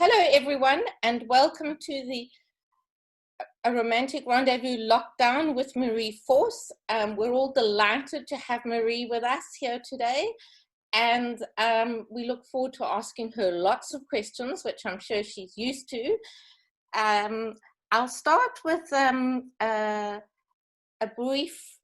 Hello everyone, and welcome to A Romantic Rendezvous Lockdown with Marie Force. We're all delighted to have Marie with us here today, and we look forward to asking her lots of questions, which I'm sure she's used to. I'll start with a brief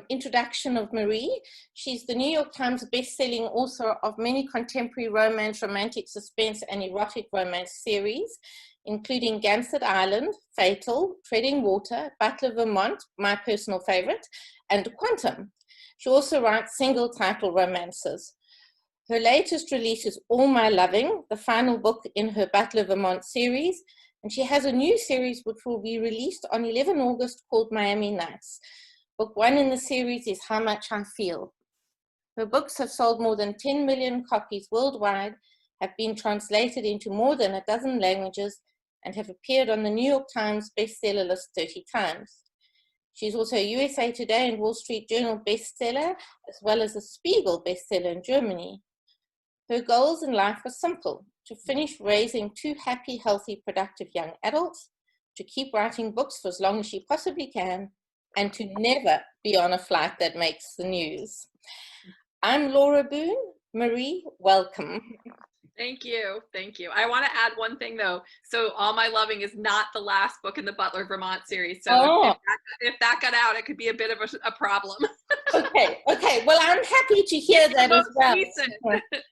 introduction of Marie. She's the New York Times best-selling author of many contemporary romance, romantic suspense, and erotic romance series, including Gansett Island, Fatal, Treading Water, Butler, Vermont, my personal favorite, and Quantum. She also writes single-title romances. Her latest release is All My Loving, the final book in her Butler, Vermont series, and she has a new series which will be released on 11 August called Miami Nights. Book one in the series is How Much I Feel. Her books have sold more than 10 million copies worldwide, have been translated into more than a dozen languages, and have appeared on the New York Times bestseller list 30 times. She's also a USA Today and Wall Street Journal bestseller, as well as a Spiegel bestseller in Germany. Her goals in life are simple: to finish raising 2 happy, healthy, productive young adults, to keep writing books for as long as she possibly can, and to never be on a flight that makes the news. I'm Laura Boone. Marie, welcome. Thank you. Thank you. I want to add one thing though. So All My Loving is not the last book in the Butler, Vermont series. So if that got out, it could be a bit of a problem. Okay. Well, I'm happy to hear that as well. Recent.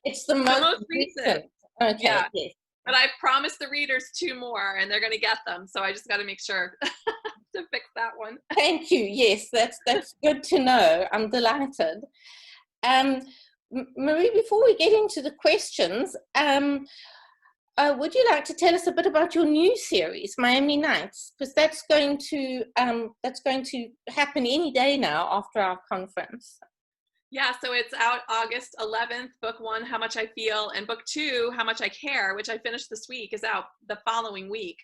It's the most recent. Okay. Yeah. Yes. But I've promised the readers 2 more and they're going to get them. So I just got to make sure to fix that one. Thank you. Yes, that's good to know. I'm delighted. Marie, before we get into the questions, would you like to tell us a bit about your new series, Miami Nights? Because that's going to happen any day now after our conference. Yeah, so it's out August 11th. Book 1, How Much I Feel, and book 2, How Much I Care, which I finished this week, is out the following week.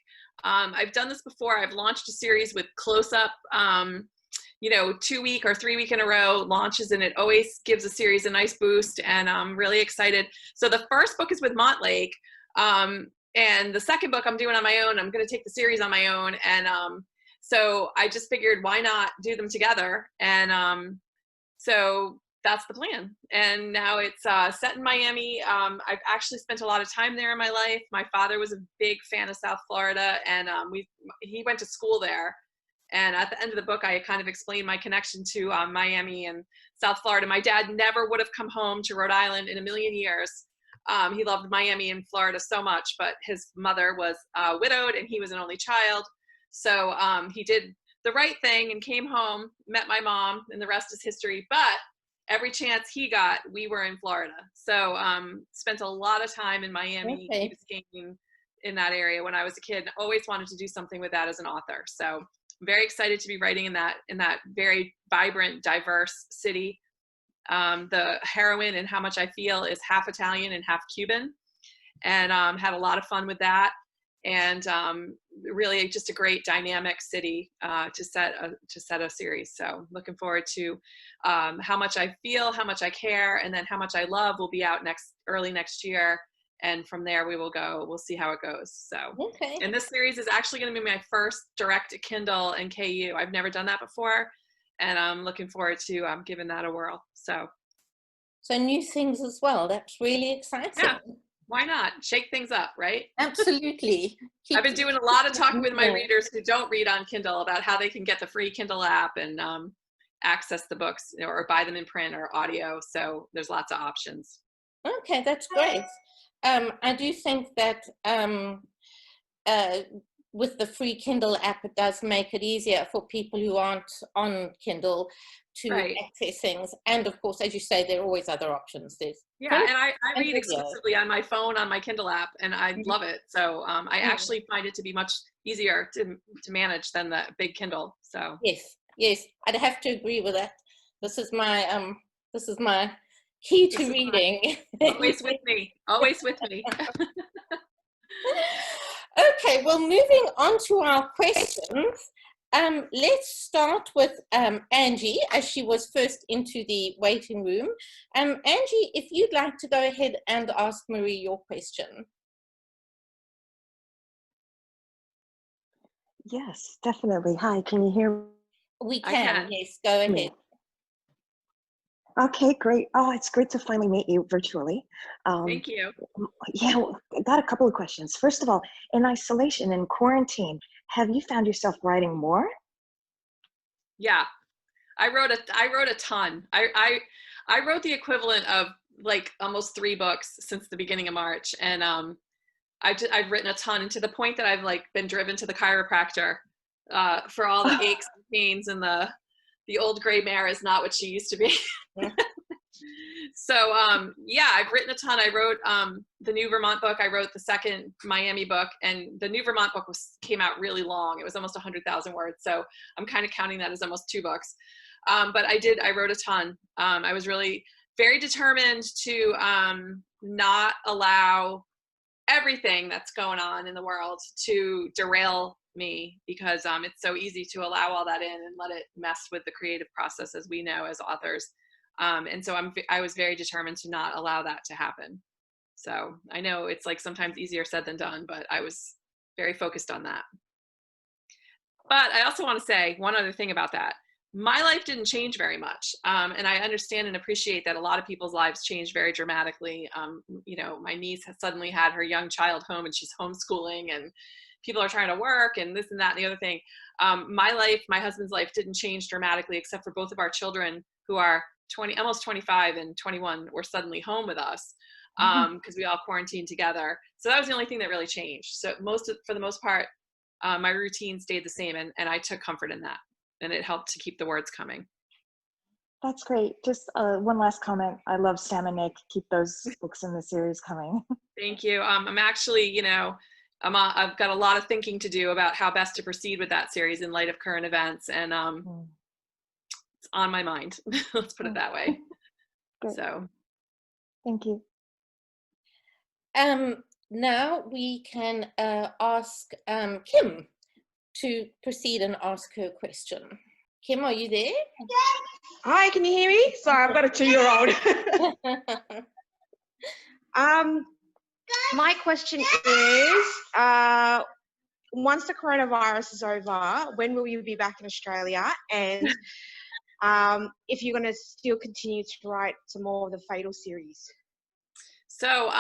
I've done this before. I've launched a series with close-up, 2-week or 3-week in a row launches, and it always gives a series a nice boost, and I'm really excited. So the first book is with Montlake, and the second book I'm doing on my own. I'm going to take the series on my own, and so I just figured, why not do them together? And so that's the plan. And now it's set in Miami. I've actually spent a lot of time there in my life. My father was a big fan of South Florida, and he went to school there. And at the end of the book, I kind of explained my connection to Miami and South Florida. My dad never would have come home to Rhode Island in a million years. He loved Miami and Florida so much, but his mother was widowed and he was an only child. So he did the right thing and came home, met my mom, and the rest is history. But every chance he got, we were in Florida. So spent a lot of time in Miami, Key Biscayne, in that area when I was a kid. Always wanted to do something with that as an author. So I'm very excited to be writing in that very vibrant, diverse city. The heroine in How Much I Feel is half Italian and half Cuban, and had a lot of fun with that. And really just a great dynamic city to set a series. So looking forward to How Much I Feel, How Much I Care, and then How Much I Love will be out early next year. And from there we'll see how it goes. So, and this series is actually going to be my first direct to Kindle and KU. I've never done that before, and I'm looking forward to giving that a whirl. So new things as well. That's really exciting. Yeah. Why not? Shake things up, right? Absolutely. I've been doing a lot of talking with my readers who don't read on Kindle about how they can get the free Kindle app and access the books or buy them in print or audio. So there's lots of options. Okay, that's great. I do think that with the free Kindle app, it does make it easier for people who aren't on Kindle to access things. And of course, as you say, there are always other options. And I read exclusively on my phone on my Kindle app, and I love it. So I actually find it to be much easier to manage than the big Kindle. So yes, I'd have to agree with that. This is my key to reading. Always with me. Always with me. Okay, well, moving on to our questions. Let's start with Angie, as she was first into the waiting room. Angie, if you'd like to go ahead and ask Marie your question. Yes, definitely. Hi, can you hear We I can, can. yes, go me? ahead. Okay, great. Oh, it's great to finally meet you virtually. Um, Thank you. yeah, well, I got a couple of questions. First of all, in isolation and quarantine, have you found yourself writing more? Yeah, I wrote a ton. I wrote the equivalent of like almost 3 books since the beginning of March, and I've written a ton, and to the point that I've like been driven to the chiropractor for all the aches and pains, and the old gray mare is not what she used to be. So yeah, I've written a ton. I wrote the New Vermont book. I wrote the second Miami book, and the New Vermont book came out really long. It was almost 100,000 words. So I'm kind of counting that as almost 2 books. But I wrote a ton. I was really very determined to not allow everything that's going on in the world to derail me, because it's so easy to allow all that in and let it mess with the creative process, as we know as authors. And so I was very determined to not allow that to happen. So I know it's like sometimes easier said than done, but I was very focused on that. But I also want to say one other thing about that. My life didn't change very much. And I understand and appreciate that a lot of people's lives changed very dramatically. You know, my niece has suddenly had her young child home and she's homeschooling, and people are trying to work and this and that and the other thing. My life, my husband's life didn't change dramatically, except for both of our children, who are almost 25 and 21, were suddenly home with us because we all quarantined together. So that was the only thing that really changed. So for the most part, my routine stayed the same, and I took comfort in that, and it helped to keep the words coming. That's great. Just one last comment. I love Sam and Nick. Keep those books in the series coming. Thank you. I'm actually, you know, I've got a lot of thinking to do about how best to proceed with that series in light of current events, and it's on my mind. Let's put it that way. Good. So Thank you. Now we can ask Kim to proceed and ask her question. Kim, are you there? Hi, can you hear me? Sorry, I've got a 2-year-old. My question is, once the coronavirus is over, when will you be back in Australia? And if you're going to still continue to write some more of the Fatal series? So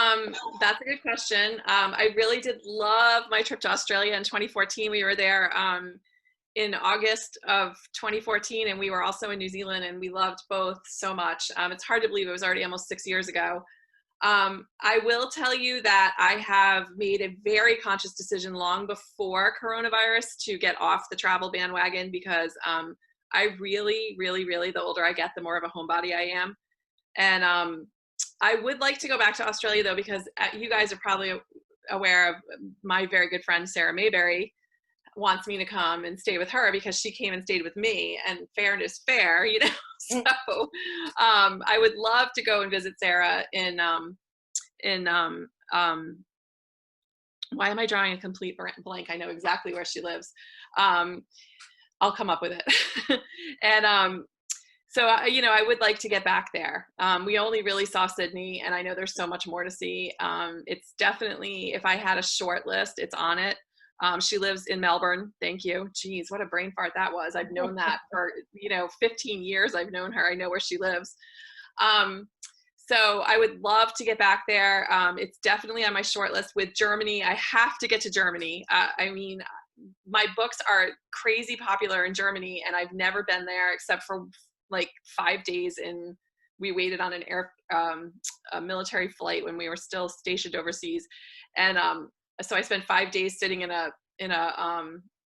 that's a good question. I really did love my trip to Australia in 2014. We were there in August of 2014, and we were also in New Zealand, and we loved both so much. It's hard to believe it was already almost 6 years ago. I will tell you that I have made a very conscious decision long before coronavirus to get off the travel bandwagon, because I really, the older I get, the more of a homebody I am. And I would like to go back to Australia, though, because you guys are probably aware of my very good friend, Sarah Mayberry, wants me to come and stay with her because she came and stayed with me, and fairness fair, you know. So I would love to go and visit Sarah in why am I drawing a complete blank? I know exactly where she lives. I'll come up with it. And so, you know, I would like to get back there. We only really saw Sydney, and I know there's so much more to see. It's definitely, if I had a short list, it's on it. She lives in Melbourne. Thank you. Geez, what a brain fart that was. I've known that for, 15 years. I've known her. I know where she lives. So I would love to get back there. It's definitely on my short list. With Germany, I have to get to Germany. I mean, my books are crazy popular in Germany, and I've never been there except for like 5 days. And we waited on a military flight when we were still stationed overseas. And so I spent 5 days sitting in a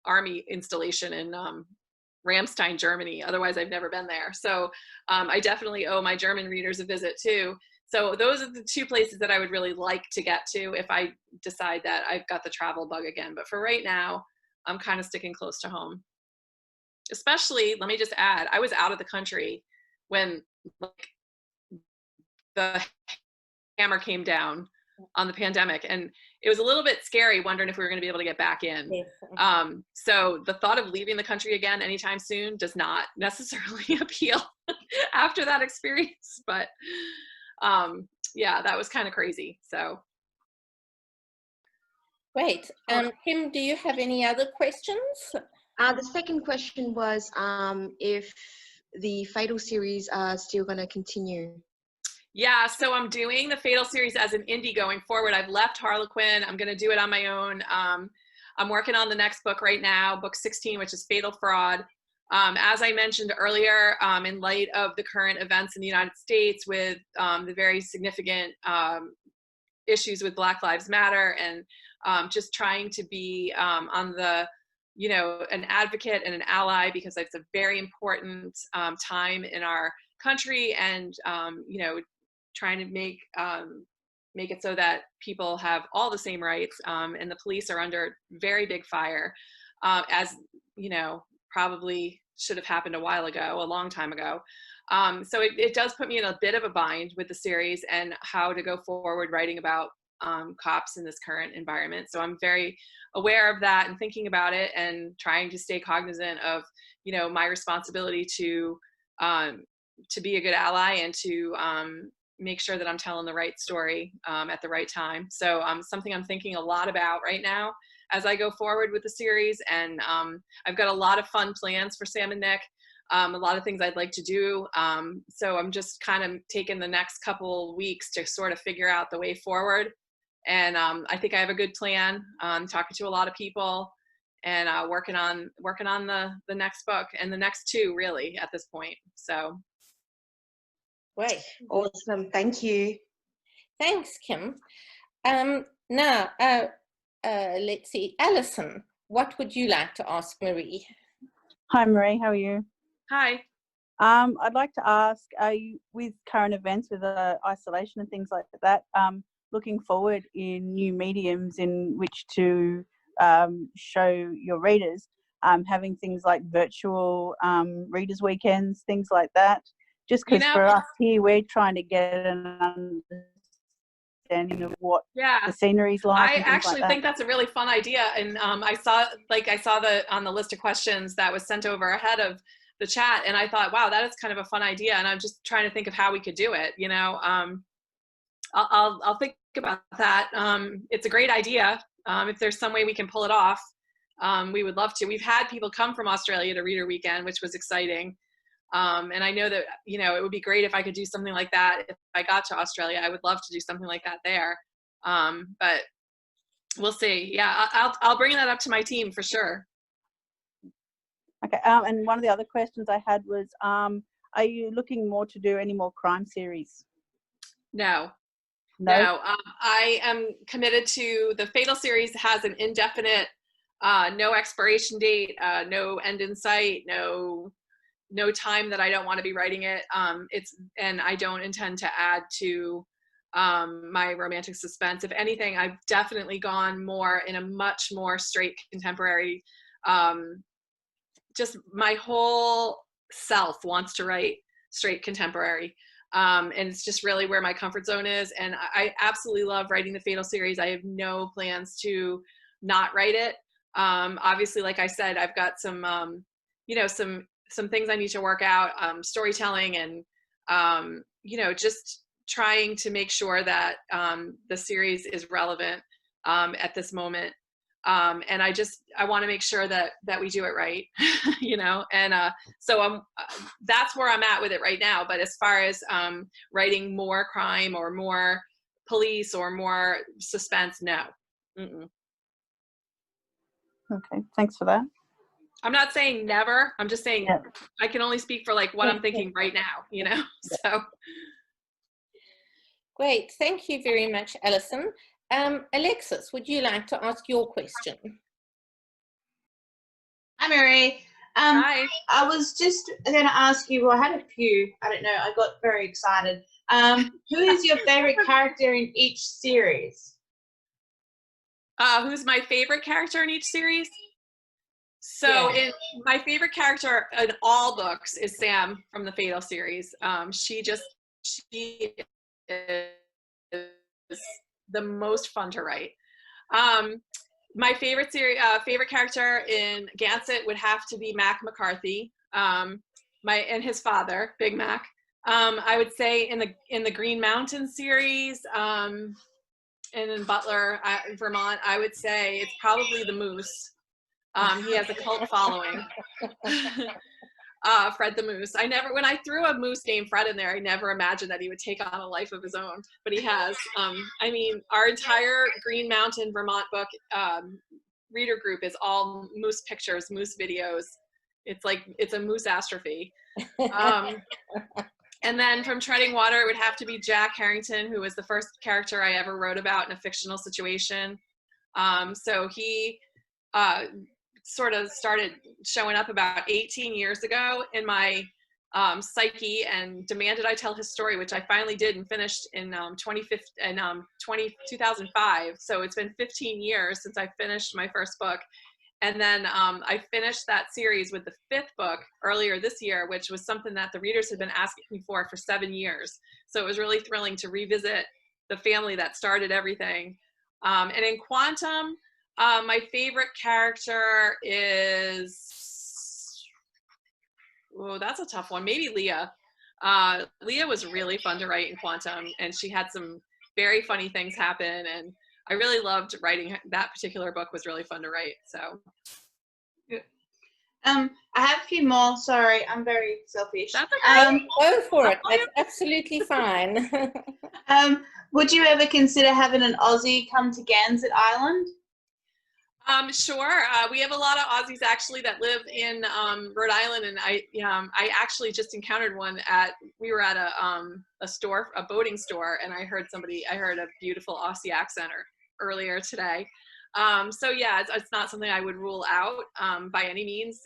army installation in Ramstein, Germany. Otherwise, I've never been there. So I definitely owe my German readers a visit too. So those are the 2 places that I would really like to get to if I decide that I've got the travel bug again. But for right now, I'm kind of sticking close to home. Especially, let me just add, I was out of the country when like the hammer came down on the pandemic, and it was a little bit scary wondering if we were going to be able to get back in. Yes. So the thought of leaving the country again anytime soon does not necessarily appeal after that experience. But yeah, that was kind of crazy. So Great. Kim, do you have any other questions? The second question was if the Fatal series are still going to continue. Yeah, so I'm doing the Fatal series as an indie going forward. I've left Harlequin. I'm going to do it on my own. I'm working on the next book right now, book 16, which is Fatal Fraud. As I mentioned earlier, in light of the current events in the United States with the very significant issues with Black Lives Matter, and just trying to be on the, you know, an advocate and an ally, because it's a very important time in our country, and you know, trying to make it so that people have all the same rights, and the police are under very big fire, as you know, probably should have happened a while ago, a long time ago. So it does put me in a bit of a bind with the series and how to go forward writing about cops in this current environment. So I'm very aware of that and thinking about it and trying to stay cognizant of, you know, my responsibility to be a good ally and to make sure that I'm telling the right story at the right time. So something I'm thinking a lot about right now as I go forward with the series. And I've got a lot of fun plans for Sam and Nick. A lot of things I'd like to do. So I'm just kind of taking the next couple weeks to sort of figure out the way forward. And I think I have a good plan. Talking to a lot of people and working on the next book and the next two, really, at this point. So. Great. Awesome. Thank you. Thanks, Kim. Now, let's see. Alison, what would you like to ask Marie? Hi, Marie. How are you? Hi. I'd like to ask, are you, with current events, with isolation and things like that, looking forward in new mediums in which to show your readers, having things like virtual readers' weekends, things like that? Just because for us here, we're trying to get an understanding of what the scenery's like. I actually think that's a really fun idea, and I saw the on the list of questions that was sent over ahead of the chat, and I thought, wow, that is kind of a fun idea, and I'm just trying to think of how we could do it. You know, I'll think about that. It's a great idea. If there's some way we can pull it off, we would love to. We've had people come from Australia to Reader Weekend, which was exciting. And I know that, you know, it would be great if I could do something like that. If I got to Australia, I would love to do something like that there. But we'll see. Yeah, I'll bring that up to my team for sure. Okay. And one of the other questions I had was, are you looking more to do any more crime series? No. I am committed to the Fatal series. Has an indefinite, no expiration date, no end in sight, no time that I don't want to be writing it. And I don't intend to add to my romantic suspense. If anything, I've definitely gone more in a much more straight contemporary. Just my whole self wants to write straight contemporary. And it's just really where my comfort zone is. And I absolutely love writing the Fatal series. I have no plans to not write it. Obviously, like I said, I've got some, you know, some things I need to work out, storytelling, and, you know, just trying to make sure that the series is relevant at this moment. And I want to make sure that we do it right, you know, and so that's where I'm at with it right now. But as far as writing more crime or more police or more suspense, no. Mm-mm. Okay, thanks for that. I'm not saying never. I'm just saying I can only speak for like what I'm thinking right now, you know, so. Great. Thank you very much, Alison. Alexis, would you like to ask your question? Hi, Mary. Hi. I was just going to ask you, well, I had a few. I don't know. I got very excited. Who is your favorite character in each series? Who's my favorite character in each series? So in my favorite character in all books is Sam from the Fatal series. She is the most fun to write. My favorite character in Gansett would have to be Mac McCarthy, and his father, Big Mac. I would say in the Green Mountain series, and in Butler, Vermont, I would say it's probably the moose. He has a cult following. Fred the Moose. When I threw a moose named Fred in there, I never imagined that he would take on a life of his own, but he has. I mean, our entire Green Mountain, Vermont book reader group is all moose pictures, moose videos. It's a moose-astrophe. And then from Treading Water, it would have to be Jack Harrington, who was the first character I ever wrote about in a fictional situation. So he sort of started showing up about 18 years ago in my psyche and demanded I tell his story, which I finally did and finished in 2005. So it's been 15 years since I finished my first book. And then I finished that series with the 5th book earlier this year, which was something that the readers had been asking me for 7 years. So it was really thrilling to revisit the family that started everything. And in Quantum, my favorite character is, oh, that's a tough one. Maybe Leah. Leah was really fun to write in Quantum, and she had some very funny things happen, and I really loved writing. That particular book was really fun to write. So, I have a few more. Sorry, I'm very selfish. That's okay. Go for it. That's absolutely fine. Would you ever consider having an Aussie come to Gansett Island? Sure. We have a lot of Aussies actually that live in Rhode Island, and I actually just encountered one we were at a store, a boating store, and I heard a beautiful Aussie accent earlier today. So yeah, it's not something I would rule out by any means.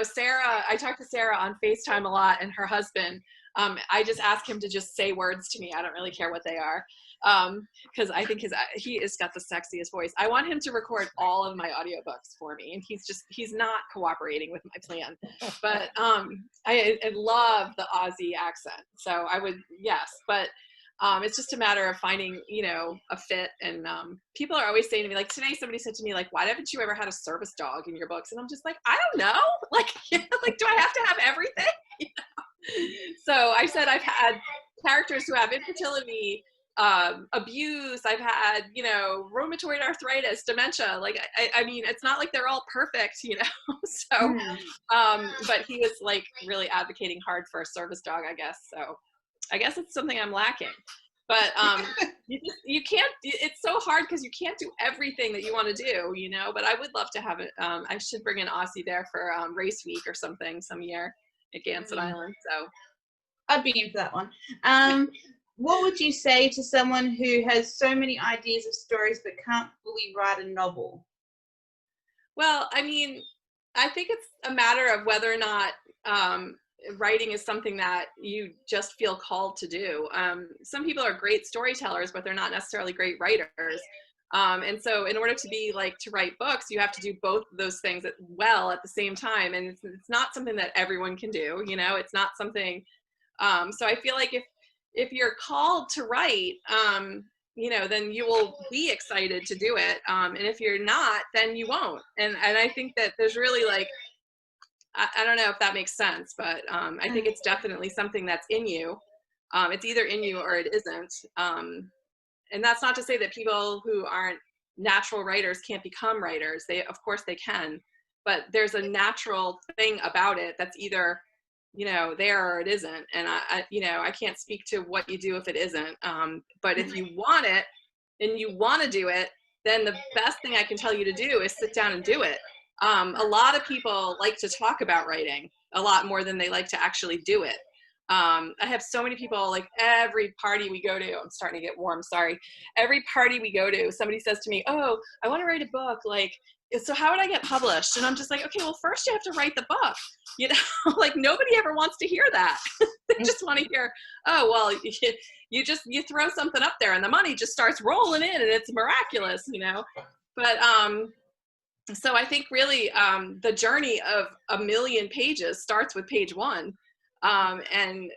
Sarah, I talk to Sarah on FaceTime a lot, and her husband, I just ask him to just say words to me. I don't really care what they are. Because I think he has got the sexiest voice. I want him to record all of my audiobooks for me, and he's not cooperating with my plan. But I love the Aussie accent, so I would, yes. But it's just a matter of finding, a fit. And people are always saying to me, like today, somebody said to me, like, why haven't you ever had a service dog in your books? And I'm just like, I don't know. Like, like, do I have to have everything? So I said I've had characters who have infertility, abuse, I've had, rheumatoid arthritis, dementia. Like, I mean, it's not like they're all perfect, so, but he was like really advocating hard for a service dog, I guess. So I guess it's something I'm lacking, but, you can't, it's so hard because you can't do everything that you want to do, but I would love to have it. I should bring an Aussie there for, race week or something some year at Gansett Island. So I'd be in for that one. What would you say to someone who has so many ideas of stories but can't fully write a novel? Well, I mean, I think it's a matter of whether or not writing is something that you just feel called to do. Some people are great storytellers, but they're not necessarily great writers. And so in order to write books, you have to do both of those things well at the same time. And it's not something that everyone can do, it's not something, so I feel like if you're called to write, then you will be excited to do it. And if you're not, then you won't. And I think that there's really I don't know if that makes sense, but I think it's definitely something that's in you. It's either in you or it isn't. And that's not to say that people who aren't natural writers can't become writers. Of course they can, but there's a natural thing about it that's either there or it isn't. And I can't speak to what you do if it isn't. But if you want it and you want to do it, then the best thing I can tell you to do is sit down and do it. A lot of people like to talk about writing a lot more than they like to actually do it. I have so many people, like every party we go to, I'm starting to get warm, sorry. Every party we go to, somebody says to me, oh, I want to write a book. Like, so how would I get published? And I'm just like, okay, well, first you have to write the book. Like nobody ever wants to hear that. They just want to hear, oh, well, you throw something up there and the money just starts rolling in and it's miraculous, But, so I think really the journey of 1,000,000 pages starts with page 1, and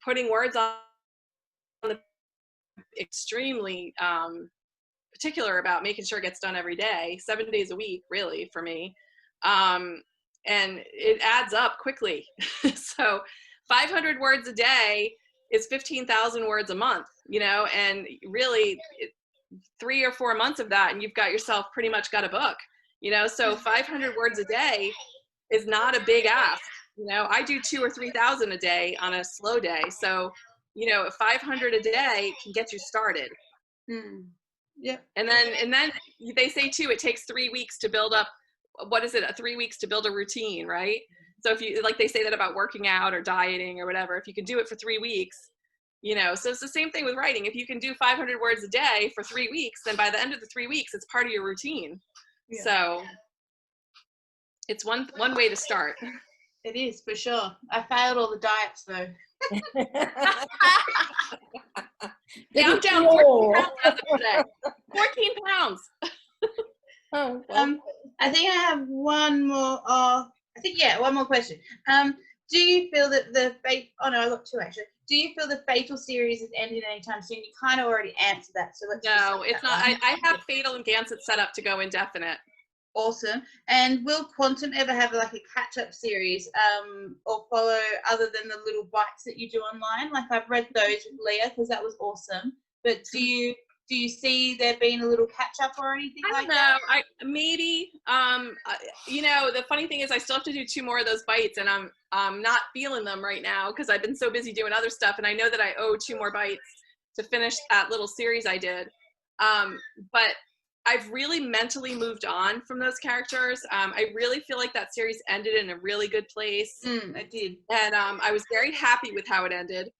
putting words on the extremely particular about making sure it gets done every day, 7 days a week, really, for me. And it adds up quickly. So 500 words a day is 15,000 words a month, and really 3 or 4 months of that and you've got yourself pretty much got a book, you know. So 500 words a day is not a big ask. You know, I do 2,000 or 3,000 a day on a slow day. So, you know, 500 a day can get you started. Yeah. And then they say too, it takes 3 weeks to build up, what is it? 3 weeks to build a routine, right? So if you, like they say that about working out or dieting or whatever, if you can do it for 3 weeks, you know, so it's the same thing with writing. If you can do 500 words a day for 3 weeks, then by the end of the 3 weeks, it's part of your routine. Yeah. So it's one way to start. It is, for sure. I failed all the diets though. Yeah, I'm down 14 pounds as of today. 14 pounds. Oh, well. I think I have one more. One more question. Do you feel that the fate? Oh no, I got two actually. Do you feel the Fatal series is ending anytime soon? You kind of already answered that, so let's. No, it's not. I have Fatal and Gansett set up to go indefinite. Awesome. And will Quantum ever have like a catch-up series, or follow other than the little bites that you do online? Like I've read those with Leah because that was awesome. But do you see there being a little catch-up or anything like that? I don't know. Maybe. You know, the funny thing is I still have to do 2 more of those bites, and I'm not feeling them right now because I've been so busy doing other stuff, and I know that I owe 2 more bites to finish that little series I did. But I've really mentally moved on from those characters. I really feel like that series ended in a really good place. It did. And I was very happy with how it ended.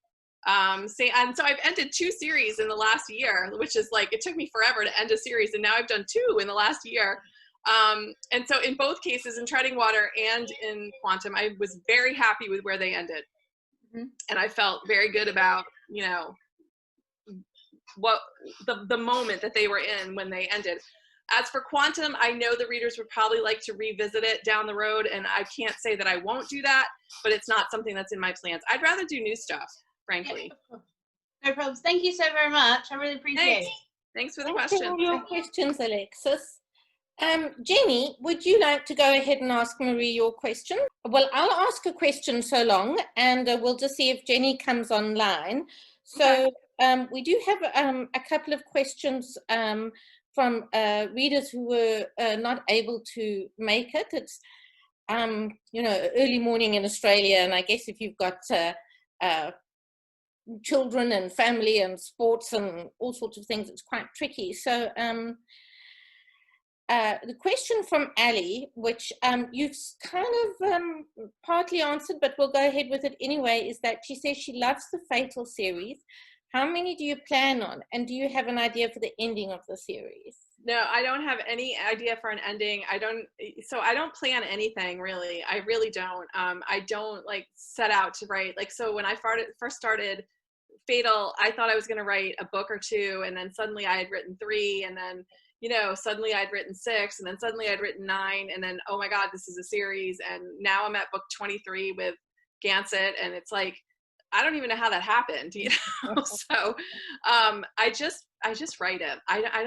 And so I've ended 2 series in the last year, which is like, it took me forever to end a series, and now I've done 2 in the last year. And so in both cases, in Treading Water and in Quantum, I was very happy with where they ended. And I felt very good about, you know, what the moment that they were in when they ended. As for Quantum, I know the readers would probably like to revisit it down the road, and I can't say that I won't do that, but it's not something that's in my plans. I'd rather do new stuff, frankly. Yeah, no problems. Thank you so very much. I really appreciate it. Thanks for the Thanks question. for all your questions, Alexis. Jenny, would you like to go ahead and ask Marie your question? Well, I'll ask a question so long, and we'll just see if Jenny comes online. So we do have a couple of questions from readers who were not able to make it. It's, you know, early morning in Australia, and I guess if you've got children and family and sports and all sorts of things, it's quite tricky. So the question from Ali, which you've kind of partly answered, but we'll go ahead with it anyway, is that she says she loves the Fatal series. How many do you plan on? And do you have an idea for the ending of the series? No, I don't have any idea for an ending. I don't plan anything really. I really don't. I don't like set out to write. Like, so when I first started Fatal, I thought I was going to write a book or 2, and then suddenly I had written 3, and then, you know, suddenly I'd written 6, and then suddenly I'd written 9, and then, oh my God, this is a series. And now I'm at book 23 with Gansett, and it's like, I don't even know how that happened, you know? So I just write it. I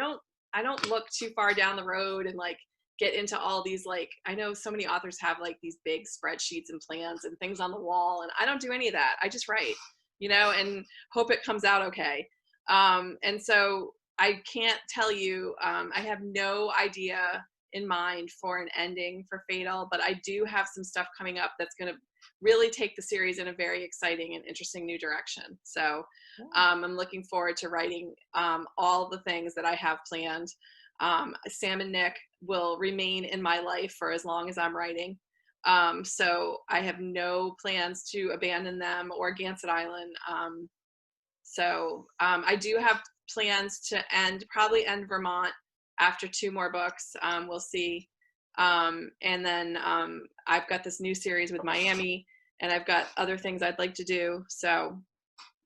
don't look too far down the road and like get into all these, like, I know so many authors have like these big spreadsheets and plans and things on the wall, and I don't do any of that. I just write, you know, and hope it comes out okay. And so I can't tell you, I have no idea in mind for an ending for Fatal, but I do have some stuff coming up that's going to really take the series in a very exciting and interesting new direction. So I'm looking forward to writing all the things that I have planned. Sam and Nick will remain in my life for as long as I'm writing. So I have no plans to abandon them or Gansett Island. So I do have plans to probably end Vermont after 2 more books. We'll see. And then I've got this new series with Miami, and I've got other things I'd like to do. So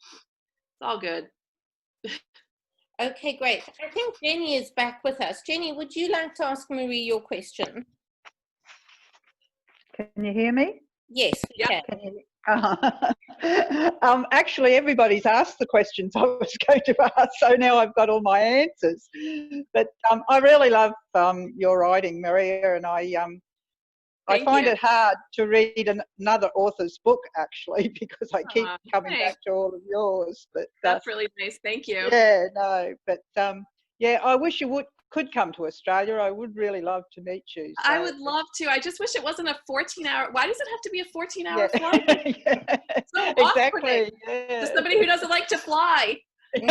it's all good. Okay, great. I think Jenny is back with us. Jenny, would you like to ask Marie your question? Can you hear me? Yes, we Yeah. can. Actually, everybody's asked the questions I was going to ask, so now I've got all my answers. But I really love your writing, Maria, and I find it hard to read another author's book, actually, because I keep coming back to all of yours. But that's really nice. Thank you. Yeah, no, but Yeah, I wish you could come to Australia. I would really love to meet you. I would love to. I just wish it wasn't a 14-hour. Why does it have to be a 14-hour Yeah. flight? Yeah. So Exactly. to somebody who doesn't like to fly. When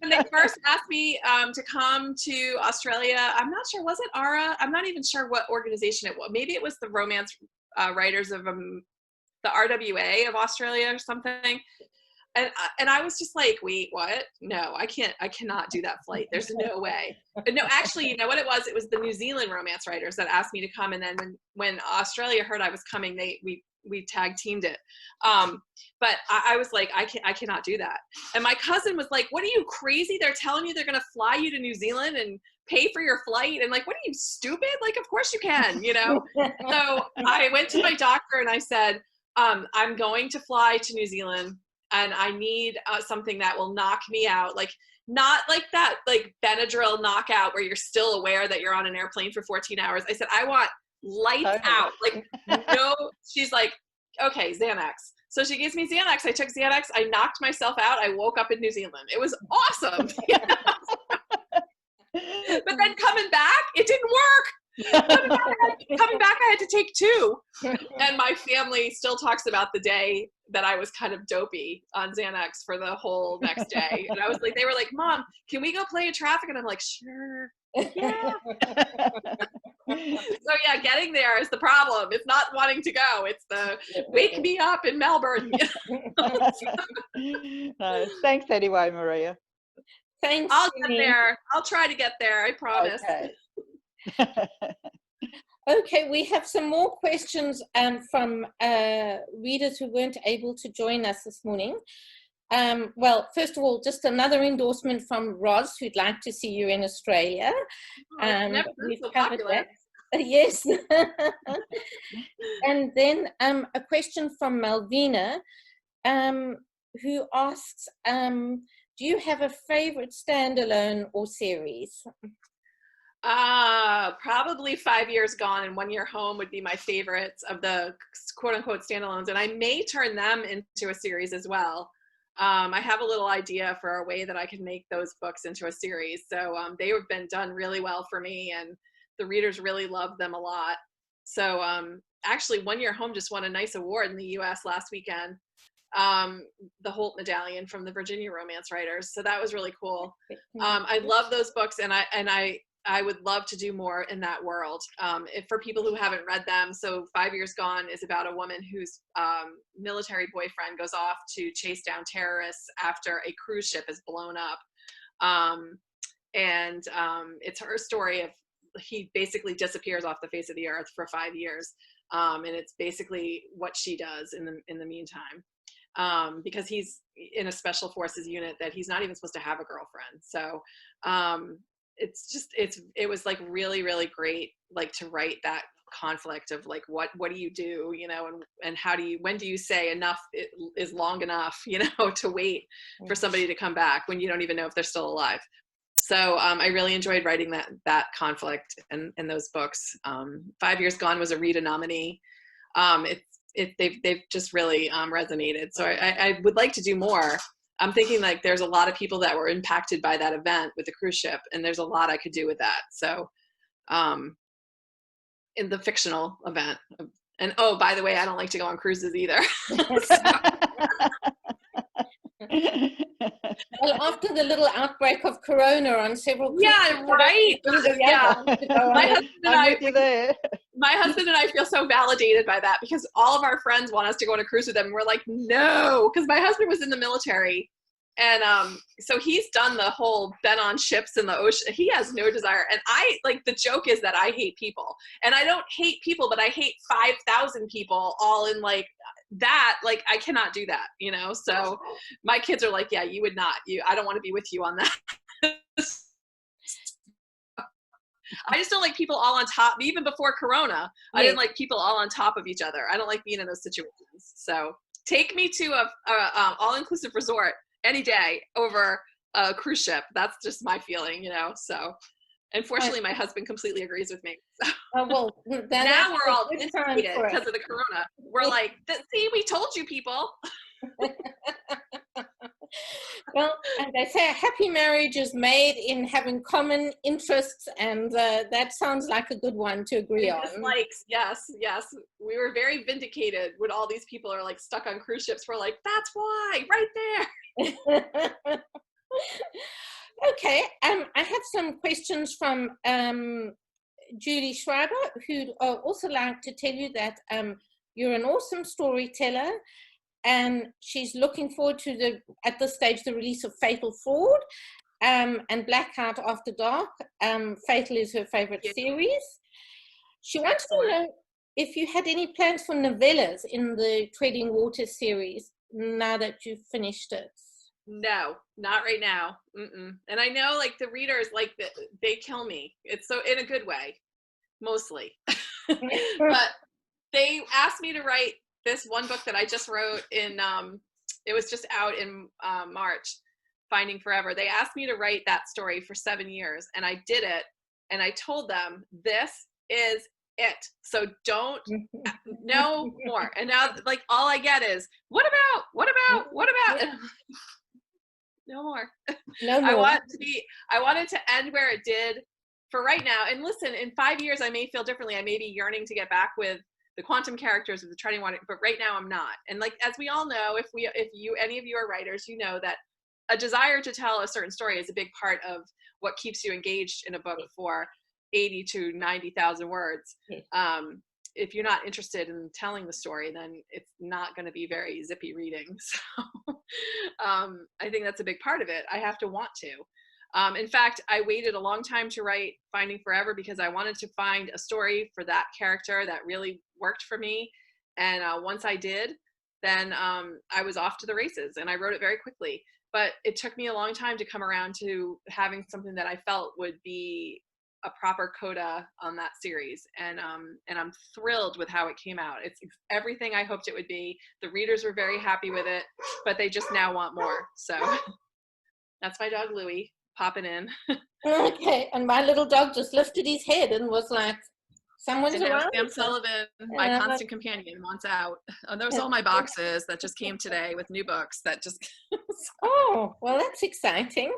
they first asked me to come to Australia, I'm not sure, was it ARRA? I'm not even sure what organization it was. Maybe it was the romance writers of the RWA of Australia or something. And I was just like, wait, what? No, I cannot do that flight. There's no way. But no, actually, you know what it was? It was the New Zealand romance writers that asked me to come. And then when Australia heard I was coming, we tag teamed it. But I was like, I cannot do that. And my cousin was like, what are you, crazy? They're telling you they're going to fly you to New Zealand and pay for your flight. And like, what are you, stupid? Like, of course you can, you know? So I went to my doctor and I said, I'm going to fly to New Zealand. And I need something that will knock me out, like not like that, like Benadryl knockout where you're still aware that you're on an airplane for 14 hours. I said, I want lights out. Like, no, she's like, okay, Xanax. So she gives me Xanax. I took Xanax. I knocked myself out. I woke up in New Zealand. It was awesome. You know? But then coming back, it didn't work. Coming back, I had to take 2. And my family still talks about the day that I was kind of dopey on Xanax for the whole next day. And I was like, they were like, Mom, can we go play in traffic? And I'm like, sure. Yeah. So yeah, getting there is the problem. It's not wanting to go. It's the wake me up in Melbourne. No, thanks anyway, Maria. Thanks. I'll get there. I'll try to get there. I promise. Okay. Okay, we have some more questions from readers who weren't able to join us this morning. Well, first of all, just another endorsement from Roz, who'd like to see you in Australia. We've covered that. Yes. And then a question from Malvina, who asks, do you have a favorite standalone or series? Probably 5 Years Gone and 1 Year Home would be my favorites of the quote unquote standalones. And I may turn them into a series as well. I have a little idea for a way that I can make those books into a series. So they have been done really well for me and the readers really love them a lot. So actually 1 Year Home just won a nice award in the US last weekend. The Holt Medallion from the Virginia romance writers. So that was really cool. I love those books and I would love to do more in that world. For people who haven't read them, so 5 Years Gone is about a woman whose military boyfriend goes off to chase down terrorists after a cruise ship is blown up. It's her story of he basically disappears off the face of the earth for 5 years. And it's basically what she does in the meantime. Because he's in a special forces unit that he's not even supposed to have a girlfriend. So it was like really, really great, like to write that conflict of like, what do you do, you know, and when do you say enough is long enough, you know, to wait for somebody to come back when you don't even know if they're still alive. So I really enjoyed writing that conflict in those books. 5 Years Gone was a Rita nominee. They've just really resonated. So I would like to do more. I'm thinking like there's a lot of people that were impacted by that event with the cruise ship, and there's a lot I could do with that. So in the fictional event. And oh, by the way, I don't like to go on cruises either. Well, after the little outbreak of Corona on several cruises, yeah, right. Yeah. My husband and I feel so validated by that because all of our friends want us to go on a cruise with them. And we're like, no, because my husband was in the military. And so he's done the whole been on ships in the ocean. He has no desire. And I like the joke is that I hate people. And I don't hate people, but I hate 5,000 people all in like that. Like I cannot do that, you know? So my kids are like, yeah, you would not. I don't want to be with you on that. I just don't like people all on top. Even before Corona, I didn't like people all on top of each other. I don't like being in those situations. So take me to a all-inclusive resort any day over a cruise ship. That's just my feeling, you know? So unfortunately, my husband completely agrees with me. So. Well, now we're all intimidated because of the Corona. We're like, see, we told you people. Well, and they say a happy marriage is made in having common interests, and that sounds like a good one to agree on. Dislikes, yes, yes. We were very vindicated when all these people are like stuck on cruise ships. We're like, that's why, right there. Okay, I have some questions from Julie Schreiber, who'd also like to tell you that you're an awesome storyteller, and she's looking forward to at this stage, the release of Fatal Fraud and Blackout After Dark. Fatal is her favorite series. She wants to know if you had any plans for novellas in the Treading Water series now that you've finished it. No, not right now. And I know, like, the readers, like, they kill me. It's so, in a good way, mostly. But they asked me to write this one book that I just wrote in, it was just out in March, Finding Forever. They asked me to write that story for 7 years, and I did it. And I told them, this is it. So don't, no more. And now, like, all I get is, what about? No more. No more. I wanted to end where it did for right now. And listen, in 5 years, I may feel differently. I may be yearning to get back with the quantum characters of the Treading Water, but right now I'm not. And like, as we all know, any of you are writers, you know that a desire to tell a certain story is a big part of what keeps you engaged in a book for 80 to 90,000 words. If you're not interested in telling the story, then it's not going to be very zippy reading. So I think that's a big part of it. I have to want to. In fact, I waited a long time to write Finding Forever because I wanted to find a story for that character that really worked for me. And once I did, then I was off to the races, and I wrote it very quickly. But it took me a long time to come around to having something that I felt would be a proper coda on that series, and I'm thrilled with how it came out. It's everything I hoped it would be. The readers were very happy with it, but they just now want more. So that's my dog Louie popping in. Okay, and my little dog just lifted his head and was like, someone's around. Sam Sullivan, my constant companion, wants out. Oh, those are all my boxes that just came today with new books that just Oh, well, that's exciting.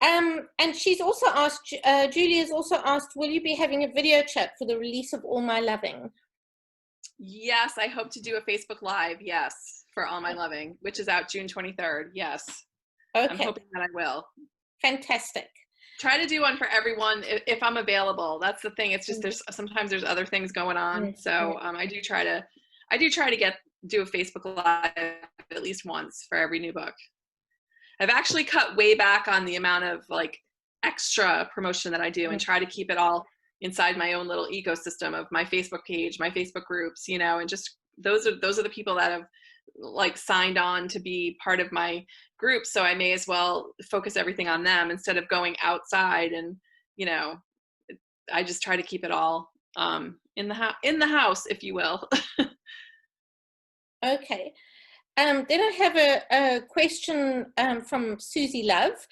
And she's also asked, Julie has also asked, will you be having a video chat for the release of All My Loving? Yes, I hope to do a Facebook Live, yes, for All My Loving, which is out June 23rd, yes. Okay. I'm hoping that I will. Fantastic. Try to do one for everyone if I'm available. That's the thing. It's just sometimes there's other things going on. So I do try to do a Facebook Live at least once for every new book. I've actually cut way back on the amount of like extra promotion that I do and try to keep it all inside my own little ecosystem of my Facebook page, my Facebook groups, you know, and just those are the people that have like signed on to be part of my group. So I may as well focus everything on them instead of going outside. And, you know, I just try to keep it all in the house, if you will. Okay. Then I have a question from Susie Love.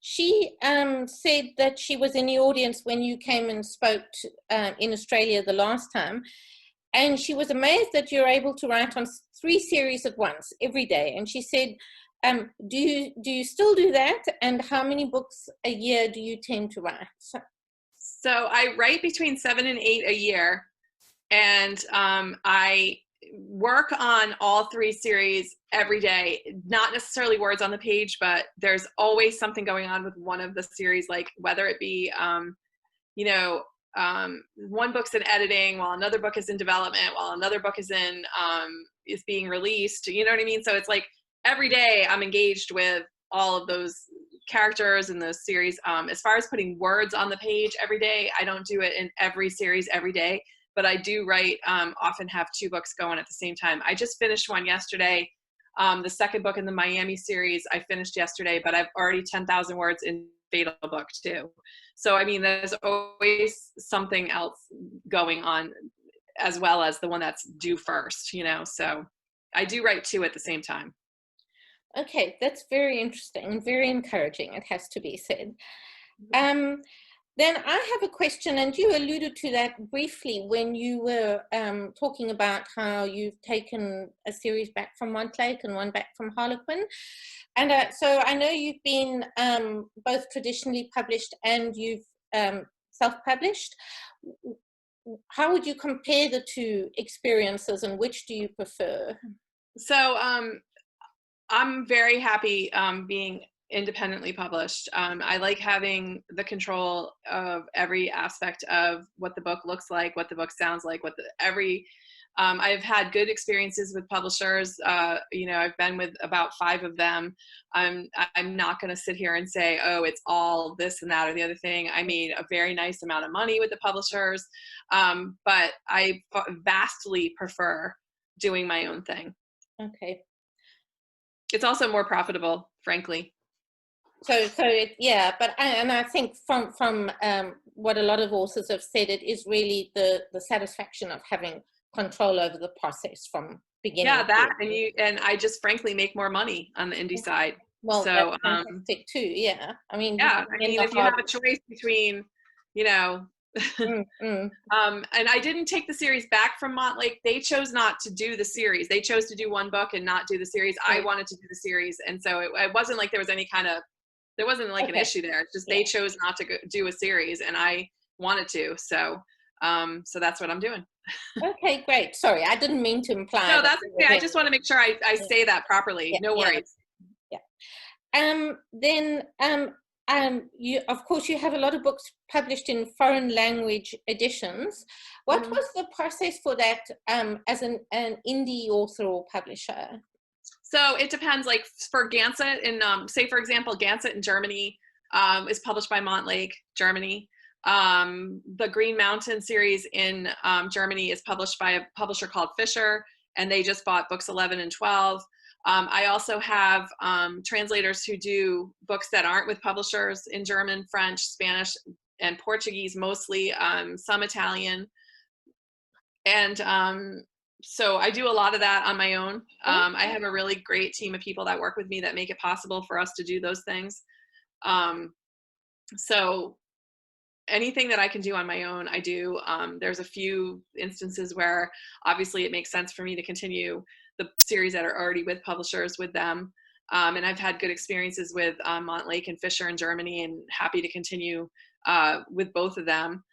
She said that she was in the audience when you came and spoke in Australia the last time, and she was amazed that you're able to write on 3 series at once every day. And she said, do you still do that? And how many books a year do you tend to write? So I write between 7 and 8 a year, and I work on all 3 series every day. Not necessarily words on the page, but there's always something going on with one of the series, like whether it be, you know, one book's in editing while another book is in development, while another book is being released. You know what I mean? So it's like every day I'm engaged with all of those characters in the series. As far as putting words on the page every day, I don't do it in every series every day. But I do write, often have 2 books going at the same time. I just finished one yesterday. The second book in the Miami series I finished yesterday, but I've already 10,000 words in Fatal book too. So, I mean, there's always something else going on as well as the one that's due first, you know. So I do write 2 at the same time. Okay, that's very interesting and very encouraging, it has to be said. Then I have a question, and you alluded to that briefly when you were talking about how you've taken a series back from Montlake and one back from Harlequin. And so I know you've been both traditionally published and you've self-published. How would you compare the two experiences, and which do you prefer? So I'm very happy being independently published. I like having the control of every aspect of what the book looks like, what the book sounds like, I've had good experiences with publishers. You know, I've been with about 5 of them. I'm not going to sit here and say, oh, it's all this and that or the other thing. I made a very nice amount of money with the publishers, but I vastly prefer doing my own thing. Okay. It's also more profitable, frankly. Yeah, but I think from what a lot of authors have said, it is really the satisfaction of having control over the process from beginning. Yeah, that and I just frankly make more money on the indie side. Well, so that's fantastic too. Yeah, I mean, yeah, I mean, if you have a choice between, you know, and I didn't take the series back from Montlake. They chose not to do the series. They chose to do one book and not do the series. I wanted to do the series, and so it wasn't like there was any kind of an issue there. It's just they chose not to do a series, and I wanted to. So so that's what I'm doing. Okay, great. Sorry, I didn't mean to imply. No, that's okay. I just want to make sure I say that properly. Yeah, no worries. Yeah. Then you, of course, you have a lot of books published in foreign language editions. What was the process for that as an indie author or publisher? So it depends. Like for Gansett in, say for example, Gansett in Germany is published by Montlake, Germany. The Green Mountain series in Germany is published by a publisher called Fisher, and they just bought books 11 and 12. I also have translators who do books that aren't with publishers in German, French, Spanish, and Portuguese mostly, some Italian. And so I do a lot of that on my own. I have a really great team of people that work with me that make it possible for us to do those things. So anything that I can do on my own, I do. There's a few instances where obviously it makes sense for me to continue the series that are already with publishers with them. And I've had good experiences with Montlake and Fisher in Germany, and happy to continue with both of them.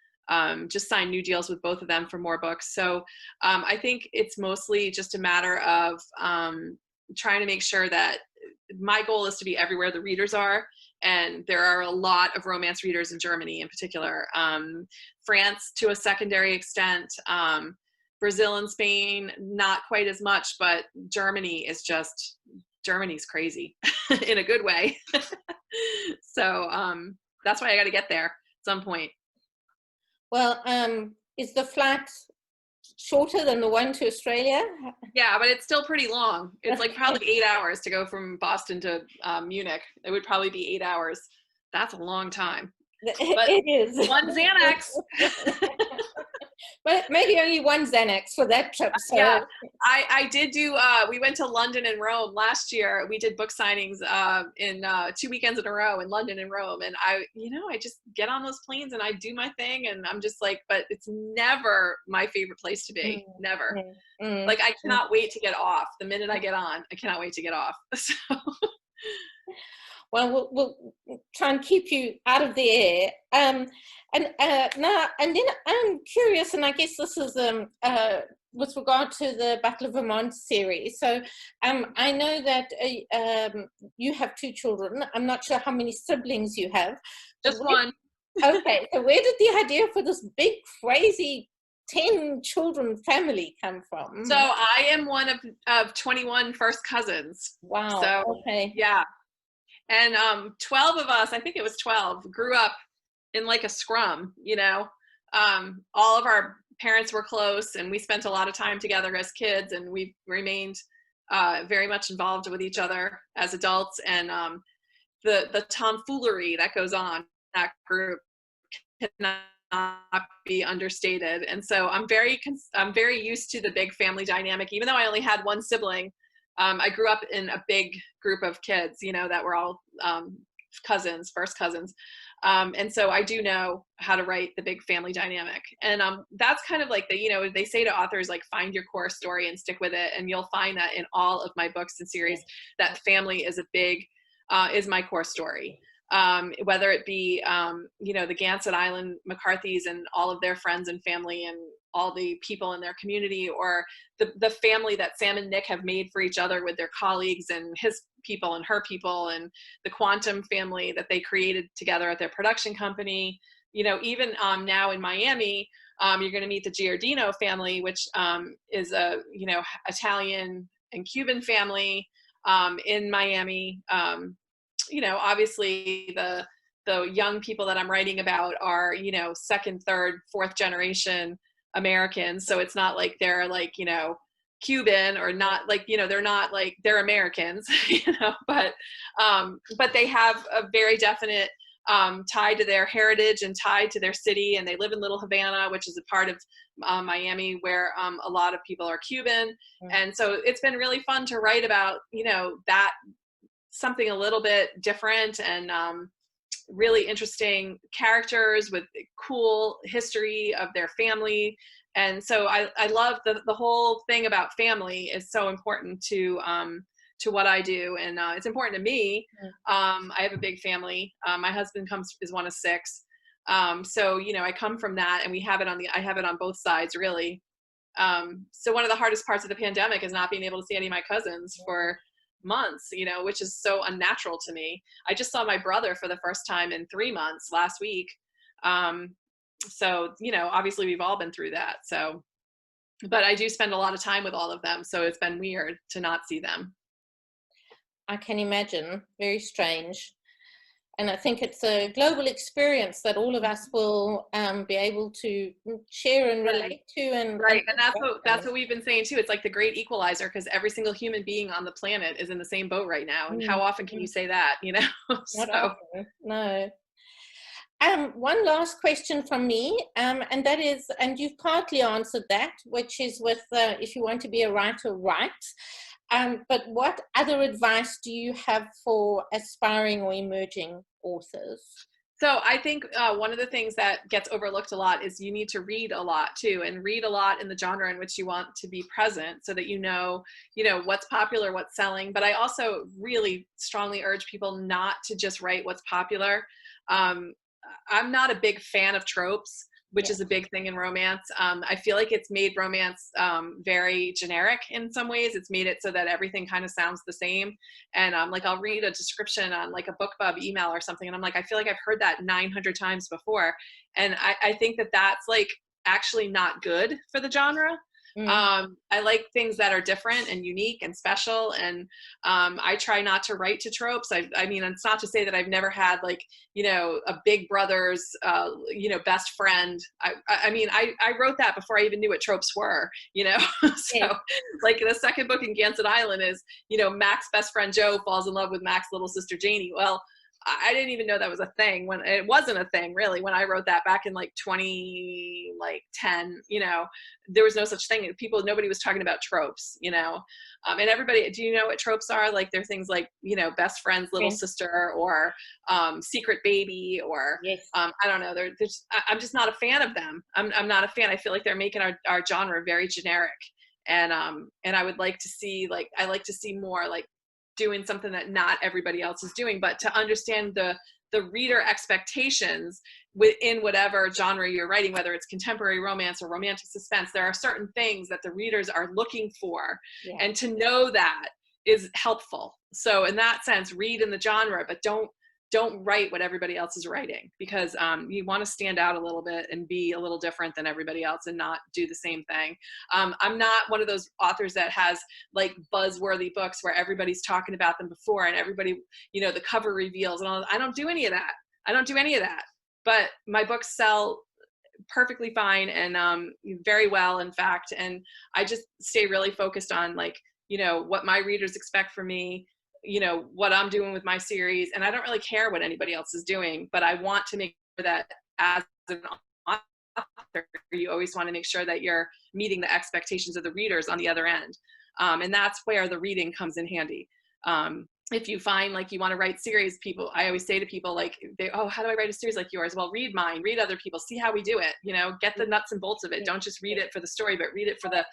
Just sign new deals with both of them for more books. So I think it's mostly just a matter of trying to make sure that my goal is to be everywhere the readers are. And there are a lot of romance readers in Germany in particular. France to a secondary extent, Brazil and Spain, not quite as much, but Germany's crazy in a good way. So that's why I got to get there at some point. Well, is the flight shorter than the one to Australia? Yeah, but it's still pretty long. It's like probably 8 hours to go from Boston to Munich. It would probably be 8 hours. That's a long time. But it is. One Xanax. But maybe only one Xanax for that trip. So. Yeah, I did do, we went to London and Rome last year. We did book signings in 2 weekends in a row in London and Rome. And I just get on those planes and I do my thing. And I'm just like, but it's never my favorite place to be. Never. Like I cannot wait to get off. The minute I get on, I cannot wait to get off. So. Well, we'll try and keep you out of the air. And then I'm curious, and I guess this is with regard to the Battle of Vermont series. So I know that you have 2 children. I'm not sure how many siblings you have. Just one. Okay, so where did the idea for this big, crazy 10 children family come from? So I am one of 21 first cousins. Wow. So, okay. Yeah. And 12 of us, I think it was 12, grew up in like a scrum, all of our parents were close and we spent a lot of time together as kids, and we remained very much involved with each other as adults. And the tomfoolery that goes on in that group cannot be understated. And so I'm very used to the big family dynamic, even though I only had one sibling. I grew up in a big group of kids, that were all cousins, first cousins. And so I do know how to write the big family dynamic. And that's kind of like the, you know, they say to authors, like, find your core story and stick with it. And you'll find that in all of my books and series, that family is a big, is my core story. Whether it be, you know, the Gansett Island McCarthys and all of their friends and family and all the people in their community, or the family that Sam and Nick have made for each other with their colleagues and his people and her people, and the Quantum family that they created together at their production company. You know, even now in Miami, you're going to meet the Giardino family, which is a, you know, Italian and Cuban family in Miami. You know, obviously the young people that I'm writing about are, you know, second, third, fourth generation Americans. So it's not like they're like, you know, Cuban, or not like, you know, they're not like, they're Americans, you know, but they have a very definite tie to their heritage and tie to their city. And they live in Little Havana, which is a part of Miami where a lot of people are Cuban. And so it's been really fun to write about, you know, that something a little bit different, and really interesting characters with cool history of their family. And so I love the whole thing about family is so important to what I do. And it's important to me. I have a big family. My husband is one of 6. So, you know, I come from that, and I have it on both sides, really. So one of the hardest parts of the pandemic is not being able to see any of my cousins for months, you know, which is so unnatural to me. I just saw my brother for the first time in 3 months last week. So, you know, obviously we've all been through that. So, but I do spend a lot of time with all of them. So it's been weird to not see them. I can imagine. Very strange. And I think it's a global experience that all of us will be able to share and relate to. And that's what we've been saying too. It's like the great equalizer, because every single human being on the planet is in the same boat right now. And how often can you say that, you know? Not often, no. One last question from me, and that is, and you've partly answered that, which is with if you want to be a writer, write. But what other advice do you have for aspiring or emerging authors? So I think one of the things that gets overlooked a lot is you need to read a lot too, and read a lot in the genre in which you want to be present, so that you know what's popular, what's selling. But I also really strongly urge people not to just write what's popular. I'm not a big fan of tropes, which is a big thing in romance. I feel like it's made romance very generic in some ways. It's made it so that everything kind of sounds the same. And like I'll read a description on like a BookBub email or something, and I'm like, I feel like I've heard that 900 times before. And I think that that's like actually not good for the genre. I like things that are different and unique and special, and I try not to write to tropes. I mean, it's not to say that I've never had like, you know, a big brother's, you know, best friend. I mean, I wrote that before I even knew what tropes were, you know. So like the second book in Gansett Island is, you know, Mac's best friend Joe falls in love with Mac's little sister Janie. Well, I didn't even know that was a thing when it wasn't a thing really. When I wrote that back in like 2010, you know, there was no such thing. Nobody was talking about tropes, you know. And everybody, do you know what tropes are? Like they're things like, you know, best friend's little sister, or secret baby, or I don't know. I'm just not a fan of them. I'm not a fan. I feel like they're making our genre very generic. And I would like to see, like, I like to see more like doing something that not everybody else is doing, but to understand the reader expectations within whatever genre you're writing, whether it's contemporary romance or romantic suspense. There are certain things that the readers are looking for, and to know that is helpful. So in that sense, read in the genre, but don't write what everybody else is writing, because you want to stand out a little bit and be a little different than everybody else and not do the same thing. I'm not one of those authors that has like buzzworthy books where everybody's talking about them before and everybody, you know, the cover reveals and all that. I don't do any of that. But my books sell perfectly fine and very well, in fact. And I just stay really focused on, like, you know, what my readers expect from me, you know, what I'm doing with my series. And I don't really care what anybody else is doing, but I want to make sure that as an author, you always want to make sure that you're meeting the expectations of the readers on the other end. And that's where the reading comes in handy. if you find like you want to write series, people, I always say to people like, oh, how do I write a series like yours? Well, read mine, read other people, see how we do it, you know, get the nuts and bolts of it. Don't just read it for the story, but read it for the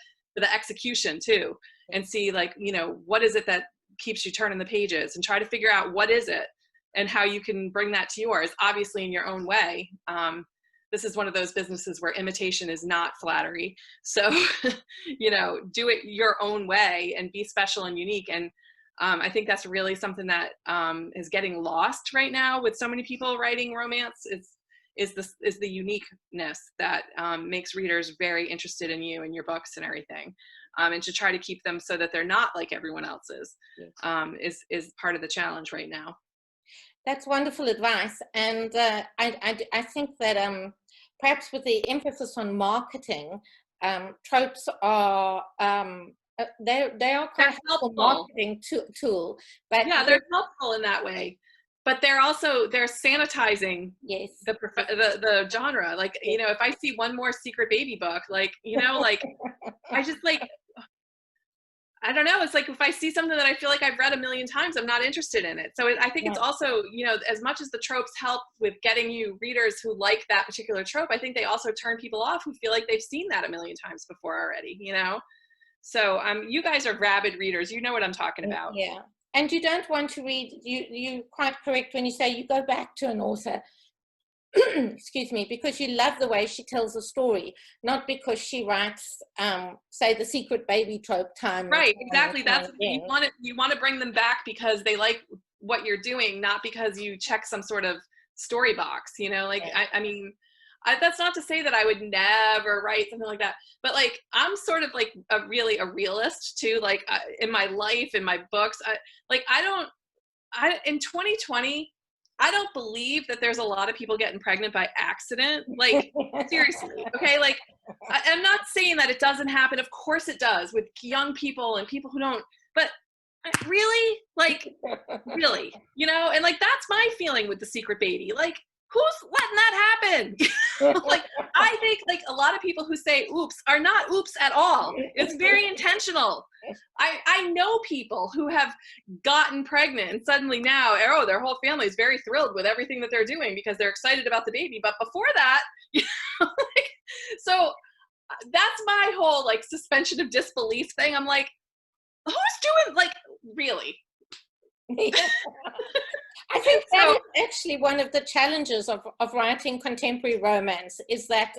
execution too, and see like, you know, what is it that keeps you turning the pages, and try to figure out what is it and how you can bring that to yours, obviously in your own way. This is one of those businesses where imitation is not flattery. So, you know, do it your own way and be special and unique. And I think that's really something that is getting lost right now with so many people writing romance. Is the uniqueness that makes readers very interested in you and your books and everything, and to try to keep them so that they're not like everyone else's, is part of the challenge right now. That's wonderful advice, and I think that perhaps with the emphasis on marketing, tropes are they are quite a helpful marketing tool. But yeah, they're helpful in that way. But they're sanitizing the genre. Like, you know, if I see one more secret baby book, like, you know, like I just like, I don't know. It's like if I see something that I feel like I've read 1 million times, I'm not interested in it. So I think it's also, you know, as much as the tropes help with getting you readers who like that particular trope, I think they also turn people off who feel like they've seen that 1 million times before already, you know? So you guys are rabid readers. You know what I'm talking about. Yeah. And you don't want to read, you're quite correct when you say you go back to an author, excuse me, because you love the way she tells a story, not because she writes, say, the secret baby trope time. Right, exactly. That's you want to bring them back because they like what you're doing, not because you check some sort of story box, you know, like, I mean, that's not to say that I would never write something like that, but like, I'm sort of like a realist too. Like in my life, in my books, in 2020, I don't believe that there's a lot of people getting pregnant by accident. Like, seriously, okay? Like, I'm not saying that it doesn't happen. Of course it does with young people and people who don't, but really? Like, really? You know? And like, that's my feeling with the secret baby. Like, who's letting that happen? Like, I think like a lot of people who say oops are not oops at all. It's very intentional. I know people who have gotten pregnant and suddenly now, their whole family is very thrilled with everything that they're doing because they're excited about the baby. But before that, you know, like, so that's my whole like suspension of disbelief thing. I'm like, who's doing, like, really? I think that is actually one of the challenges of writing contemporary romance, is that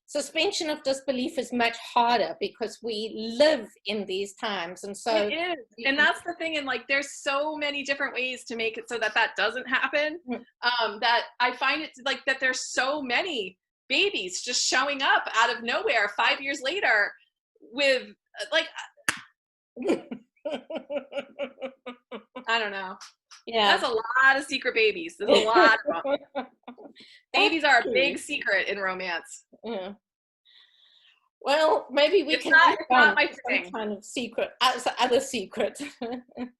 suspension of disbelief is much harder because we live in these times. And so it is. And that's the thing. And like, there's so many different ways to make it so that that doesn't happen. That I find it like that there's so many babies just showing up out of nowhere 5 years later with like, I don't know. Yeah. That's a lot of secret babies. There's a lot of them. Babies are a big secret in romance. Yeah. Well, maybe it's not my thing. Some kind of secret, other secret.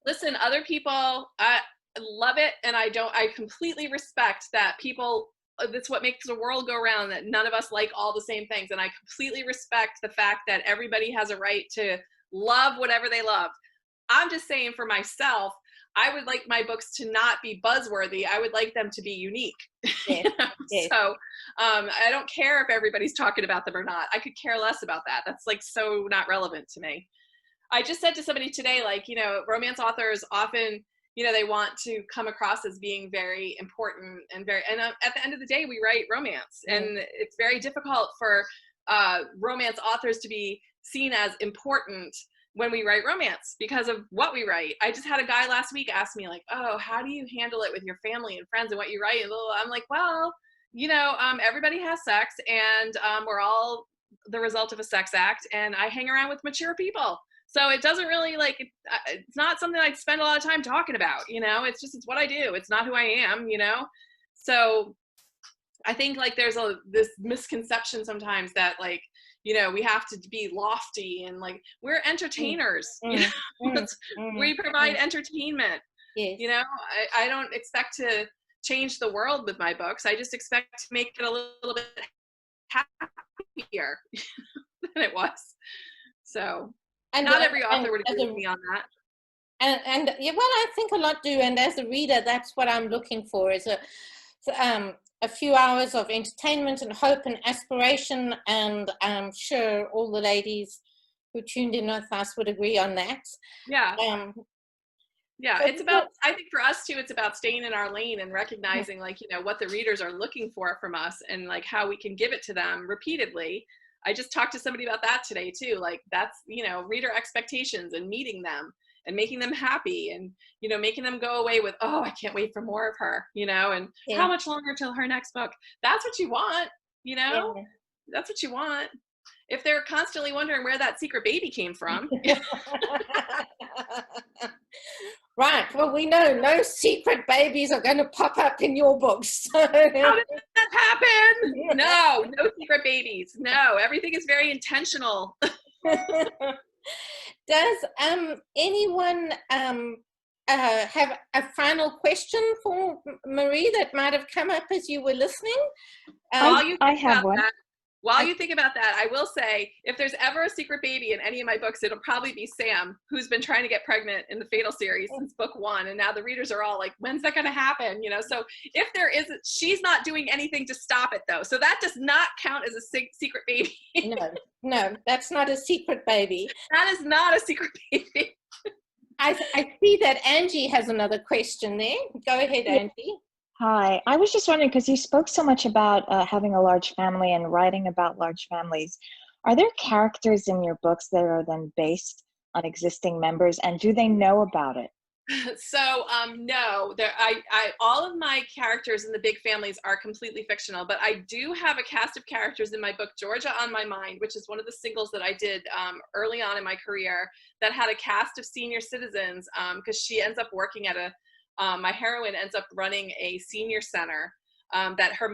Listen, other people, I love it, and I completely respect that people, that's what makes the world go round, that none of us like all the same things, and I completely respect the fact that everybody has a right to love whatever they love. I'm just saying for myself, I would like my books to not be buzzworthy. I would like them to be unique. Yes. You know? Yes. So I don't care if everybody's talking about them or not. I could care less about that. That's like so not relevant to me. I just said to somebody today, like, you know, romance authors often, you know, they want to come across as being very important and at the end of the day, we write romance. Mm-hmm. And it's very difficult for romance authors to be seen as important when we write romance because of what we write. I just had a guy last week ask me like, oh, how do you handle it with your family and friends and what you write? And I'm like, well, you know, everybody has sex and we're all the result of a sex act, and I hang around with mature people. So it doesn't really like, it's not something I'd spend a lot of time talking about, you know, it's what I do. It's not who I am, you know? So I think like there's this misconception sometimes that like, you know, we have to be lofty and like, we're entertainers. You know? We provide entertainment. Yes. You know, I don't expect to change the world with my books. I just expect to make it a little bit happier than it was. So, and not every author would agree with me on that. And yeah, well, I think a lot do. And as a reader, that's what I'm looking for, is a few hours of entertainment and hope and aspiration. And I'm sure all the ladies who tuned in with us would agree on that. Yeah. Yeah, So it's about, I think for us too, it's about staying in our lane and recognizing like, you know, what the readers are looking for from us and like how we can give it to them repeatedly. I just talked to somebody about that today too. Like that's, you know, reader expectations and meeting them and making them happy and, you know, making them go away with, oh, I can't wait for more of her, you know, and how much longer till her next book? That's what you want, you know, that's what you want. If they're constantly wondering where that secret baby came from. Right. Well, we know no secret babies are going to pop up in your books. So. How did that happen? No secret babies. No, everything is very intentional. Does anyone have a final question for Marie that might have come up as you were listening? I have one. While you think about that, I will say, if there's ever a secret baby in any of my books, it'll probably be Sam, who's been trying to get pregnant in the Fatal series since book 1. And now the readers are all like, when's that going to happen? You know, so if there is, she's not doing anything to stop it though. So that does not count as a secret baby. No, that's not a secret baby. That is not a secret baby. I see that Angie has another question there. Go ahead, Angie. Hi, I was just wondering, because you spoke so much about having a large family and writing about large families. Are there characters in your books that are then based on existing members, and do they know about it? So no, all of my characters in the big families are completely fictional, but I do have a cast of characters in my book, Georgia on My Mind, which is one of the singles that I did early on in my career that had a cast of senior citizens because she ends up working at my heroine ends up running a senior center that her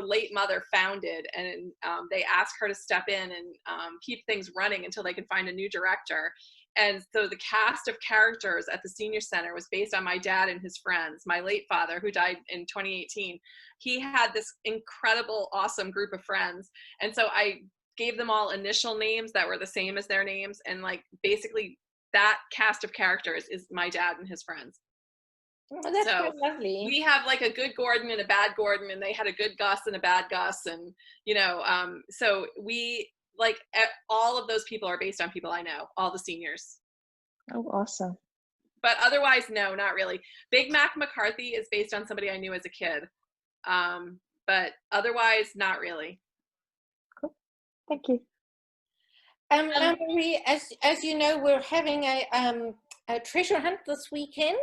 late mother founded, and they asked her to step in and keep things running until they can find a new director. And so the cast of characters at the senior center was based on my dad and his friends. My late father, who died in 2018, he had this incredible, awesome group of friends. And so I gave them all initial names that were the same as their names. And like basically that cast of characters is my dad and his friends. Oh, that's so lovely. We have like a good Gordon and a bad Gordon, and they had a good Gus and a bad Gus, and you know, so we like all of those people are based on people I know, all the seniors. Oh, awesome. But otherwise, no, not really. Big Mac McCarthy is based on somebody I knew as a kid, but otherwise, not really. Cool. Thank you. Marie, as you know, we're having a treasure hunt this weekend.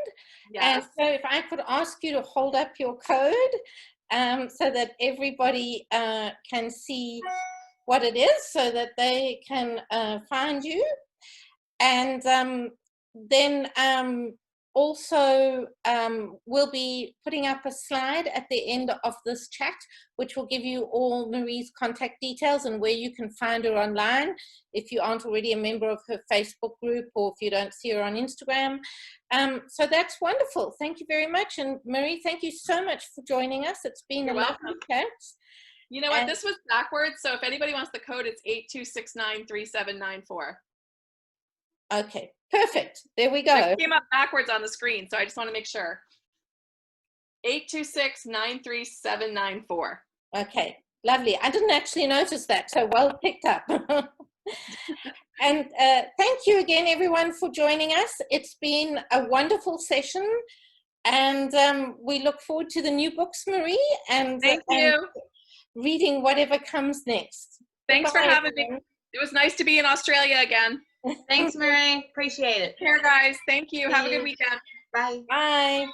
Yes. And so if I could ask you to hold up your code so that everybody can see what it is, so that they can find you. And then also we'll be putting up a slide at the end of this chat, which will give you all Marie's contact details and where you can find her online if you aren't already a member of her Facebook group or if you don't see her on Instagram. So that's wonderful. Thank you very much. And Marie, thank you so much for joining us. It's been a lovely chat. You know what? This was backwards. So if anybody wants the code, it's 82693794. Okay, perfect. There we go. It came up backwards on the screen, so I just want to make sure. 82693794. Okay, lovely. I didn't actually notice that, so well picked up. And thank you again, everyone, for joining us. It's been a wonderful session, and we look forward to the new books, Marie, and thank you. Reading whatever comes next. Thanks for having me. It was nice to be in Australia again. Thanks, Marie. Appreciate it. Take care, guys. Thank you. Have a good weekend. Bye. Bye.